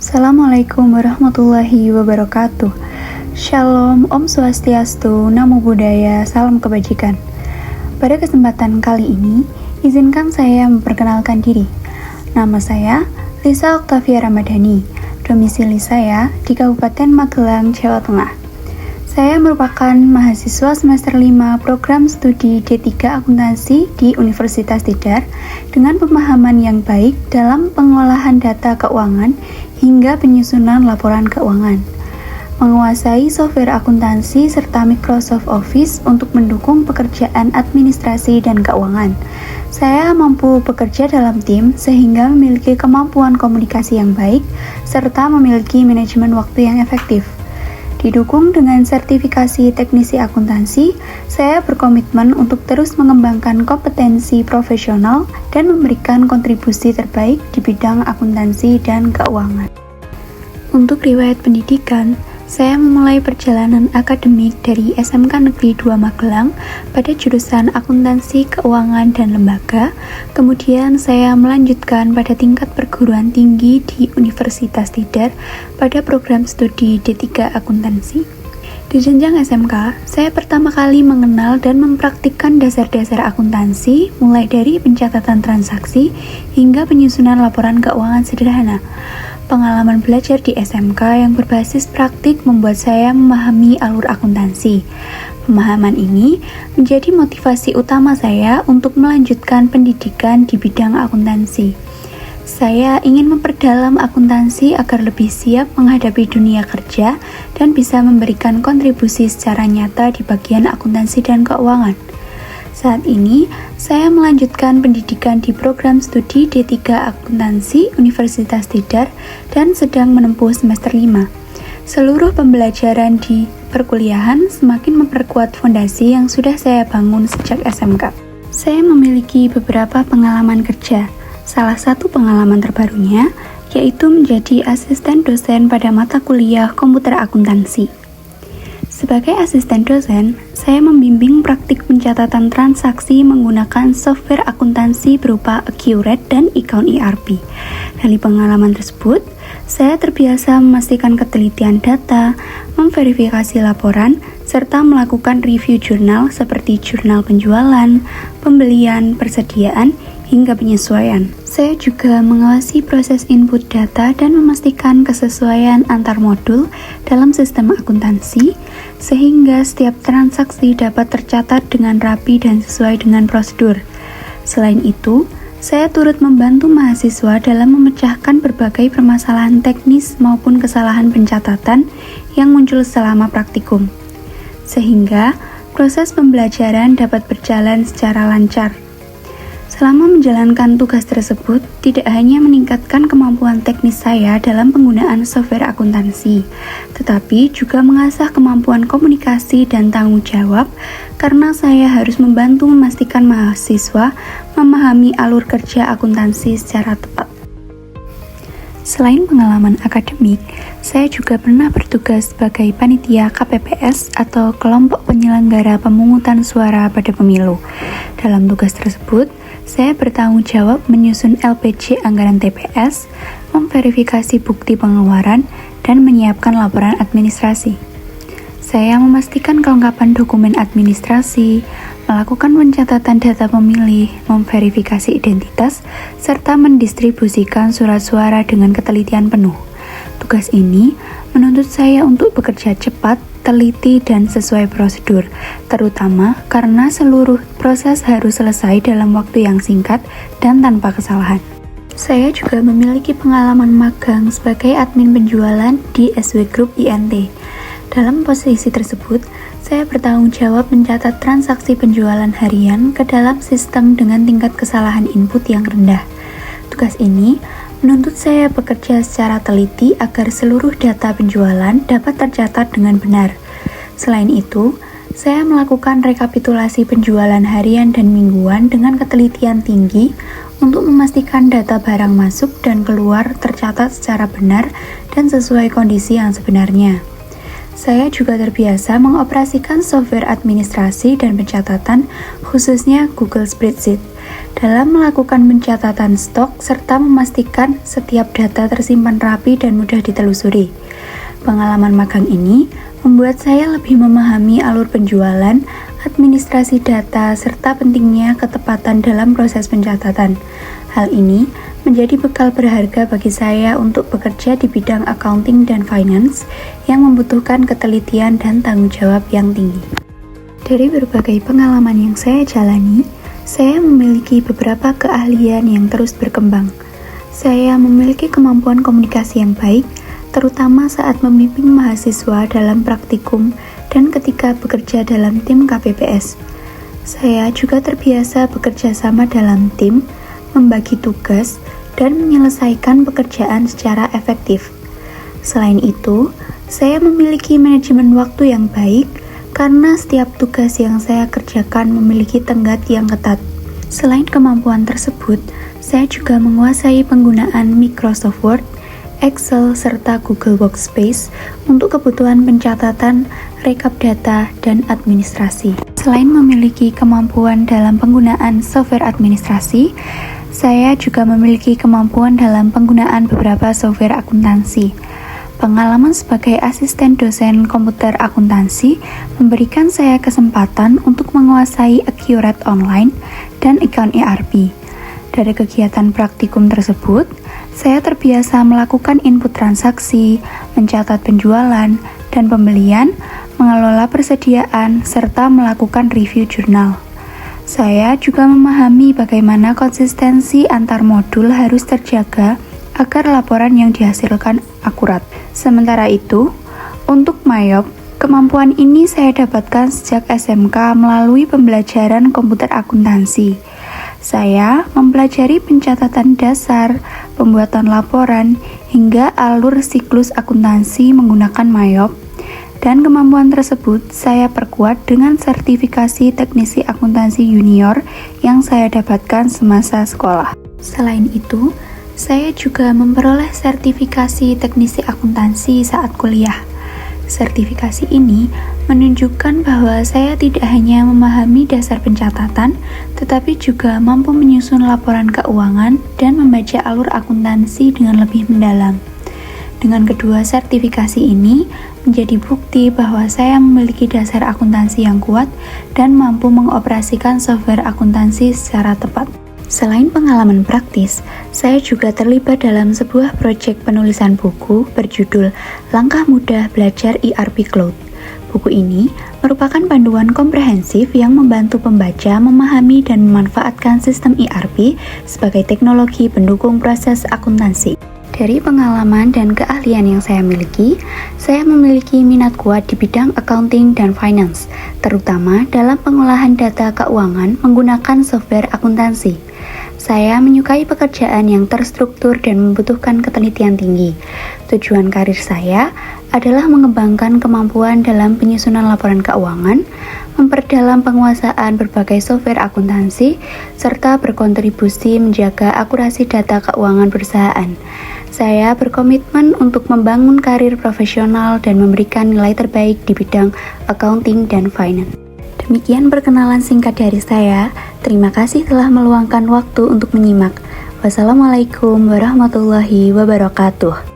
Assalamualaikum warahmatullahi wabarakatuh. Shalom, Om Swastiastu, Namo Buddhaya, salam kebajikan. Pada kesempatan kali ini, izinkan saya memperkenalkan diri. Nama saya Lisa Oktavia Ramadhani. Domisili saya di Kabupaten Magelang, Jawa Tengah. Saya merupakan mahasiswa semester 5 program studi D3 Akuntansi di Universitas Tidar dengan pemahaman yang baik dalam pengolahan data keuangan hingga penyusunan laporan keuangan. Menguasai software akuntansi serta Microsoft Office untuk mendukung pekerjaan administrasi dan keuangan. Saya mampu bekerja dalam tim sehingga memiliki kemampuan komunikasi yang baik serta memiliki manajemen waktu yang efektif. Didukung dengan sertifikasi teknisi akuntansi, saya berkomitmen untuk terus mengembangkan kompetensi profesional dan memberikan kontribusi terbaik di bidang akuntansi dan keuangan. Untuk riwayat pendidikan, saya memulai perjalanan akademik dari SMK Negeri 2 Magelang pada jurusan Akuntansi Keuangan dan Lembaga. Kemudian saya melanjutkan pada tingkat perguruan tinggi di Universitas Tidar pada program studi D3 Akuntansi. Di jenjang SMK, saya pertama kali mengenal dan mempraktikkan dasar-dasar akuntansi mulai dari pencatatan transaksi hingga penyusunan laporan keuangan sederhana. Pengalaman belajar di SMK yang berbasis praktik membuat saya memahami alur akuntansi. Pemahaman ini menjadi motivasi utama saya untuk melanjutkan pendidikan di bidang akuntansi. Saya ingin memperdalam akuntansi agar lebih siap menghadapi dunia kerja dan bisa memberikan kontribusi secara nyata di bagian akuntansi dan keuangan. Saat ini, saya melanjutkan pendidikan di program studi D3 Akuntansi Universitas Tidar dan sedang menempuh semester 5. Seluruh pembelajaran di perkuliahan semakin memperkuat fondasi yang sudah saya bangun sejak SMK. Saya memiliki beberapa pengalaman kerja. Salah satu pengalaman terbarunya yaitu menjadi asisten dosen pada mata kuliah komputer akuntansi. Sebagai asisten dosen, saya membimbing praktik pencatatan transaksi menggunakan software akuntansi berupa Accurate dan Account ERP. Dari pengalaman tersebut, saya terbiasa memastikan ketelitian data, memverifikasi laporan, serta melakukan review jurnal seperti jurnal penjualan, pembelian, persediaan, hingga penyesuaian. Saya juga mengawasi proses input data dan memastikan kesesuaian antar modul dalam sistem akuntansi, sehingga setiap transaksi dapat tercatat dengan rapi dan sesuai dengan prosedur. Selain itu, saya turut membantu mahasiswa dalam memecahkan berbagai permasalahan teknis maupun kesalahan pencatatan yang muncul selama praktikum, sehingga proses pembelajaran dapat berjalan secara lancar. Selama menjalankan tugas tersebut, tidak hanya meningkatkan kemampuan teknis saya dalam penggunaan software akuntansi, tetapi juga mengasah kemampuan komunikasi dan tanggung jawab karena saya harus membantu memastikan mahasiswa memahami alur kerja akuntansi secara tepat. Selain pengalaman akademik, saya juga pernah bertugas sebagai panitia KPPS atau kelompok penyelenggara pemungutan suara pada pemilu. Dalam tugas tersebut, saya bertanggung jawab menyusun LPJ anggaran TPS, memverifikasi bukti pengeluaran, dan menyiapkan laporan administrasi. Saya memastikan kelengkapan dokumen administrasi, melakukan pencatatan data pemilih, memverifikasi identitas, serta mendistribusikan surat suara dengan ketelitian penuh. Tugas ini menuntut saya untuk bekerja cepat, teliti, dan sesuai prosedur, terutama karena seluruh proses harus selesai dalam waktu yang singkat dan tanpa kesalahan. Saya juga memiliki pengalaman magang sebagai admin penjualan di SW Group INT. Dalam posisi tersebut, saya bertanggung jawab mencatat transaksi penjualan harian ke dalam sistem dengan tingkat kesalahan input yang rendah. Tugas ini menuntut saya bekerja secara teliti agar seluruh data penjualan dapat tercatat dengan benar. Selain itu, saya melakukan rekapitulasi penjualan harian dan mingguan dengan ketelitian tinggi untuk memastikan data barang masuk dan keluar tercatat secara benar dan sesuai kondisi yang sebenarnya. Saya juga terbiasa mengoperasikan software administrasi dan pencatatan, khususnya Google Spreadsheet. dalam melakukan pencatatan stok serta memastikan setiap data tersimpan rapi dan mudah ditelusuri. Pengalaman magang ini membuat saya lebih memahami alur penjualan, administrasi data, serta pentingnya ketepatan dalam proses pencatatan. Hal ini menjadi bekal berharga bagi saya untuk bekerja di bidang accounting dan finance yang membutuhkan ketelitian dan tanggung jawab yang tinggi. Dari berbagai pengalaman yang saya jalani, saya memiliki beberapa keahlian yang terus berkembang. Saya memiliki kemampuan komunikasi yang baik, terutama saat membimbing mahasiswa dalam praktikum dan ketika bekerja dalam tim KPPS. Saya juga terbiasa bekerja sama dalam tim, membagi tugas, dan menyelesaikan pekerjaan secara efektif. Selain itu, saya memiliki manajemen waktu yang baik karena setiap tugas yang saya kerjakan memiliki tenggat yang ketat. Selain kemampuan tersebut, saya juga menguasai penggunaan Microsoft Word, Excel, serta Google Workspace untuk kebutuhan pencatatan, rekap data, dan administrasi. Selain memiliki kemampuan dalam penggunaan software administrasi, saya juga memiliki kemampuan dalam penggunaan beberapa software akuntansi. Pengalaman sebagai asisten dosen komputer akuntansi memberikan saya kesempatan untuk menguasai Accurate Online dan Account ERP. Dari kegiatan praktikum tersebut, saya terbiasa melakukan input transaksi, mencatat penjualan dan pembelian, mengelola persediaan, serta melakukan review jurnal. Saya juga memahami bagaimana konsistensi antar modul harus terjaga agar laporan yang dihasilkan akurat. Sementara itu, untuk MAYOB, kemampuan ini saya dapatkan sejak SMK melalui pembelajaran komputer akuntansi. Saya mempelajari pencatatan dasar, pembuatan laporan, hingga alur siklus akuntansi menggunakan MAYOB, dan kemampuan tersebut saya perkuat dengan sertifikasi teknisi akuntansi junior yang saya dapatkan semasa sekolah. Selain itu, saya juga memperoleh sertifikasi teknisi akuntansi saat kuliah. Sertifikasi ini menunjukkan bahwa saya tidak hanya memahami dasar pencatatan, tetapi juga mampu menyusun laporan keuangan dan membaca alur akuntansi dengan lebih mendalam. Dengan kedua sertifikasi ini, menjadi bukti bahwa saya memiliki dasar akuntansi yang kuat dan mampu mengoperasikan software akuntansi secara tepat. Selain pengalaman praktis, saya juga terlibat dalam sebuah proyek penulisan buku berjudul Langkah Mudah Belajar ERP Cloud. Buku ini merupakan panduan komprehensif yang membantu pembaca memahami dan memanfaatkan sistem ERP sebagai teknologi pendukung proses akuntansi. Dari pengalaman dan keahlian yang saya miliki, saya memiliki minat kuat di bidang accounting dan finance, terutama dalam pengolahan data keuangan menggunakan software akuntansi. Saya menyukai pekerjaan yang terstruktur dan membutuhkan ketelitian tinggi. Tujuan karir saya adalah mengembangkan kemampuan dalam penyusunan laporan keuangan, memperdalam penguasaan berbagai software akuntansi, serta berkontribusi menjaga akurasi data keuangan perusahaan. Saya berkomitmen untuk membangun karir profesional dan memberikan nilai terbaik di bidang accounting dan finance. Demikian perkenalan singkat dari saya. Terima kasih telah meluangkan waktu untuk menyimak. Wassalamualaikum warahmatullahi wabarakatuh.